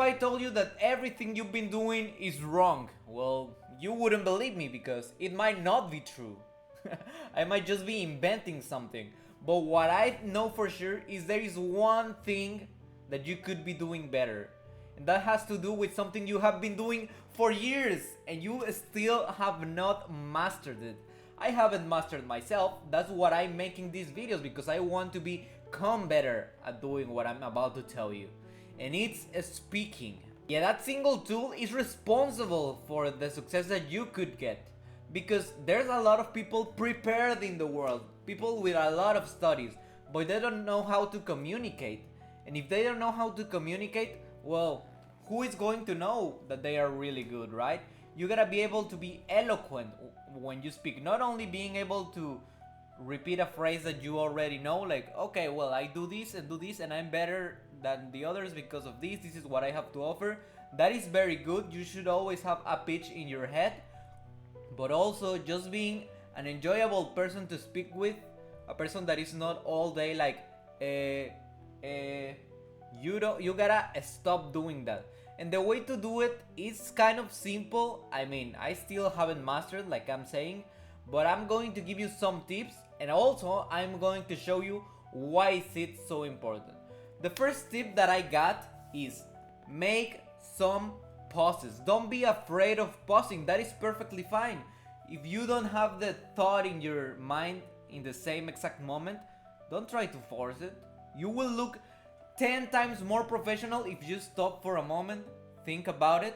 I told you that everything you've been doing is wrong? Well, you wouldn't believe me because it might not be true. I might just be inventing something. But what I know for sure is there is one thing that you could be doing better. And that has to do with something you have been doing for years and you still have not mastered it. I haven't mastered myself. That's what I'm making these videos, because I want to become better at doing what I'm about to tell you. And it's speaking. Yeah, that single tool is responsible for the success that you could get. Because there's a lot of people prepared in the world, people with a lot of studies, but they don't know how to communicate. And if they don't know how to communicate, well, who is going to know that they are really good, right? You gotta be able to be eloquent when you speak, not only being able to repeat a phrase that you already know, like, okay, well, I do this and I'm better than the others because of this is what I have to offer. That is very good. You should always have a pitch in your head, but also just being an enjoyable person to speak with, a person that is not all day like, you gotta stop doing that. And the way to do it is kind of simple. I mean, I still haven't mastered, like I'm saying, but I'm going to give you some tips, and also I'm going to show you why is it so important. The first tip that I got is make some pauses. Don't be afraid of pausing. That is perfectly fine. If you don't have the thought in your mind in the same exact moment, don't try to force it. You will look 10 times more professional if you stop for a moment, think about it,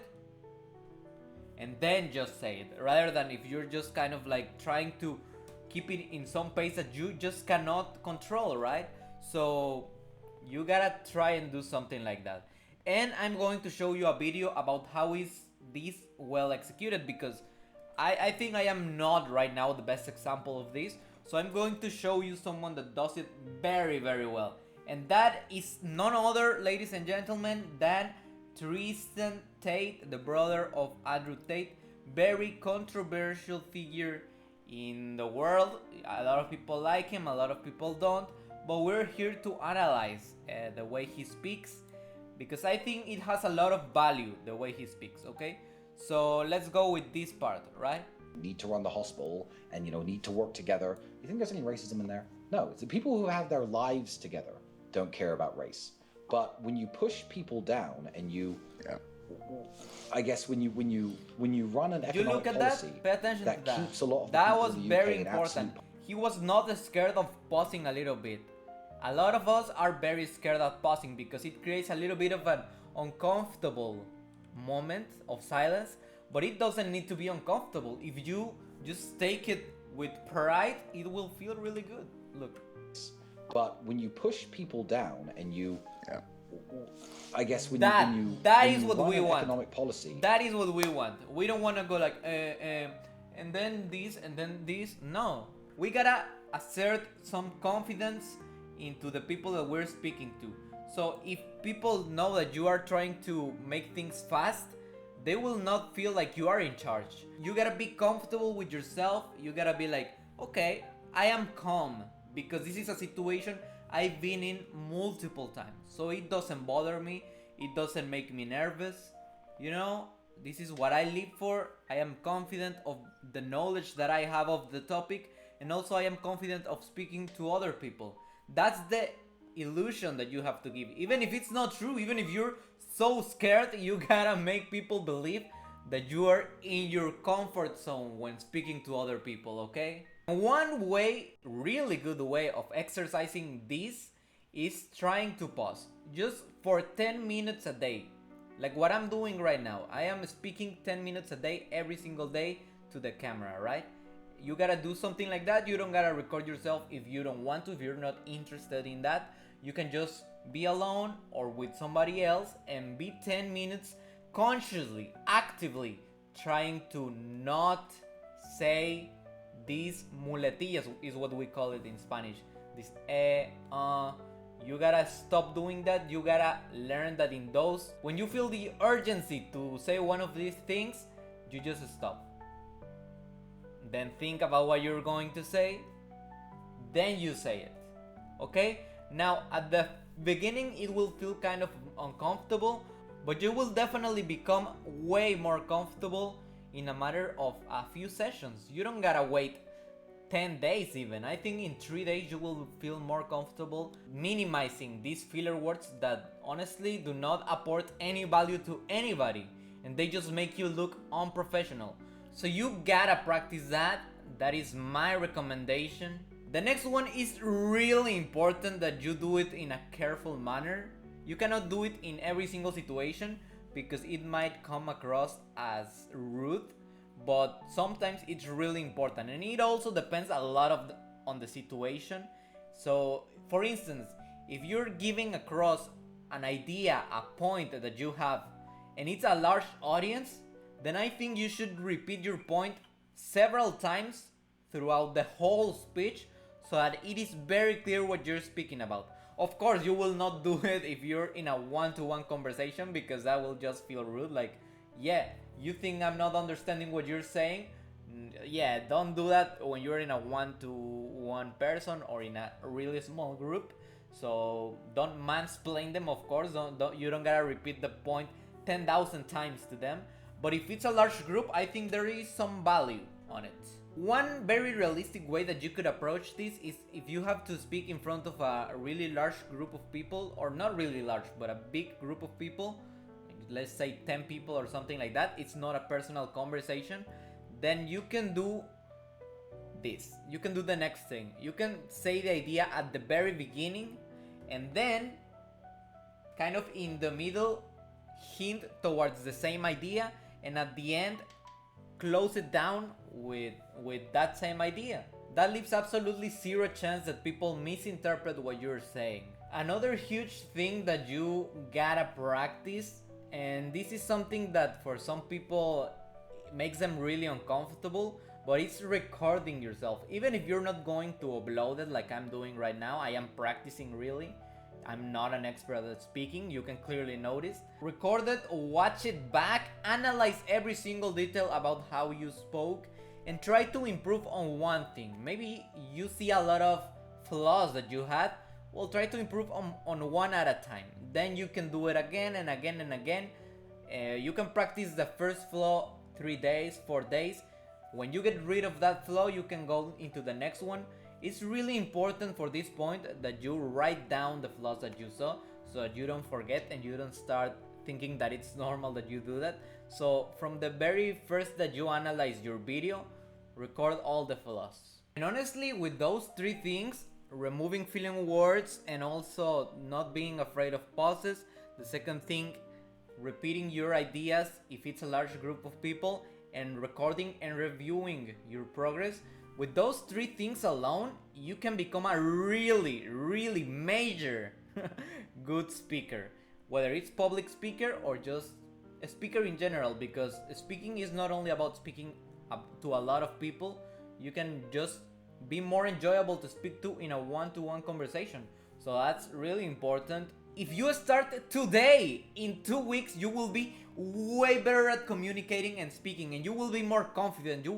and then just say it, rather than if you're just kind of like trying to keep it in some pace that you just cannot control, right? So you gotta try and do something like that. And I'm going to show you a video about how is this well executed, because I think I am not right now the best example of this. So I'm going to show you someone that does it very, very well. And that is none other, ladies and gentlemen, than Tristan Tate, the brother of Andrew Tate. Very controversial figure in the world. A lot of people like him, a lot of people don't. But we're here to analyze the way he speaks, because I think it has a lot of value, the way he speaks, okay? So let's go with this part, right? Need to run the hospital and, need to work together. You think there's any racism in there? No, it's the people who have their lives together don't care about race. But when you push people down and I guess when you run an economic policy, pay attention that to that. keeps a lot of that people was in the very UK important. He was not scared of pausing a little bit. A lot of us are very scared of pausing because it creates a little bit of an uncomfortable moment of silence, but it doesn't need to be uncomfortable. If you just take it with pride, it will feel really good. Look. But when you push people down and I guess when that you is what run we an want. Economic policy. That is what we want. We don't want to go like and then this and then this. No, we gotta assert some confidence into the people that we're speaking to. So if people know that you are trying to make things fast, they will not feel like you are in charge. You gotta be comfortable with yourself. You gotta be like, okay, I am calm, because this is a situation I've been in multiple times. So it doesn't bother me. It doesn't make me nervous. This is what I live for. I am confident of the knowledge that I have of the topic. And also I am confident of speaking to other people. That's the illusion that you have to give. Even if it's not true, even if you're so scared, you gotta make people believe that you are in your comfort zone when speaking to other people, okay? One way, really good way of exercising this is trying to pause just for 10 minutes a day. Like what I'm doing right now. I am speaking 10 minutes a day every single day to the camera, right? You gotta do something like that. You don't gotta record yourself if you don't want to, if you're not interested in that. You can just be alone or with somebody else and be 10 minutes consciously, actively trying to not say these muletillas, is what we call it in Spanish. This you gotta stop doing that. You gotta learn that in those, when you feel the urgency to say one of these things, you just stop. Then think about what you're going to say. Then you say it. Okay? Now, at the beginning, it will feel kind of uncomfortable, but you will definitely become way more comfortable in a matter of a few sessions. You don't gotta wait 10 days even. I think in 3 days you will feel more comfortable minimizing these filler words that honestly do not apport any value to anybody and they just make you look unprofessional. So you gotta practice that. That is my recommendation. The next one is really important that you do it in a careful manner. You cannot do it in every single situation because it might come across as rude, but sometimes it's really important and it also depends a lot on the situation. So for instance, if you're giving across an idea, a point that you have, and it's a large audience, then I think you should repeat your point several times throughout the whole speech so that it is very clear what you're speaking about. Of course, you will not do it if you're in a one-to-one conversation because that will just feel rude. Like, yeah, you think I'm not understanding what you're saying? Yeah, don't do that when you're in a one-to-one person or in a really small group. So don't mansplain them, of course. You don't gotta repeat the point 10,000 times to them. But if it's a large group, I think there is some value on it. One very realistic way that you could approach this is if you have to speak in front of a really large group of people, or not really large, but a big group of people, let's say 10 people or something like that, it's not a personal conversation, then you can do this. You can do the next thing. You can say the idea at the very beginning and then kind of in the middle hint towards the same idea, and at the end close it down with that same idea. That leaves absolutely zero chance that people misinterpret what you're saying. Another huge thing that you gotta practice, and this is something that for some people makes them really uncomfortable, but it's recording yourself. Even if you're not going to upload it like I'm doing right now, I am practicing really. I'm not an expert at speaking, you can clearly notice. Record it, watch it back, analyze every single detail about how you spoke, and try to improve on one thing. Maybe you see a lot of flaws that you had, well, try to improve on one at a time. Then you can do it again and again and again. You can practice the first flaw 3 days, 4 days. When you get rid of that flaw, you can go into the next one. It's really important for this point that you write down the flaws that you saw so that you don't forget and you don't start thinking that it's normal that you do that. So from the very first that you analyze your video, record all the flaws. And honestly, with those 3 things, removing filling words and also not being afraid of pauses, the second thing, repeating your ideas if it's a large group of people, and recording and reviewing your progress, with those 3 things alone, you can become a really, really major good speaker. Whether it's public speaker or just a speaker in general, because speaking is not only about speaking up to a lot of people, you can just be more enjoyable to speak to in a one-to-one conversation. So that's really important. If you start today, in 2 weeks you will be way better at communicating and speaking, and you will be more confident. You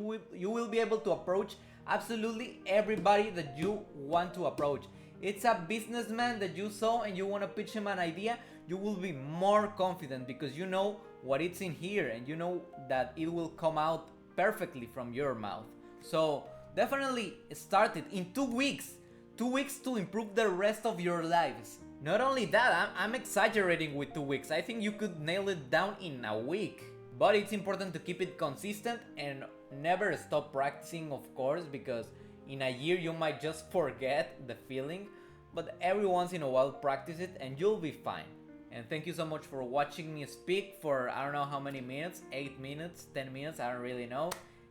will be able to approach absolutely everybody that you want to approach. It's a businessman that you saw and you want to pitch him an idea, you will be more confident because you know what it's in here and you know that it will come out perfectly from your mouth. So definitely start it in 2 weeks. 2 weeks to improve the rest of your lives. Not only that, I'm exaggerating with 2 weeks. I think you could nail it down in a week. But it's important to keep it consistent and never stop practicing, of course, because in a year you might just forget the feeling. But every once in a while practice it and you'll be fine. And thank you so much for watching me speak for I don't know how many minutes, 8 minutes, 10 minutes, I don't really know.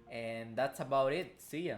And that's about it. See ya.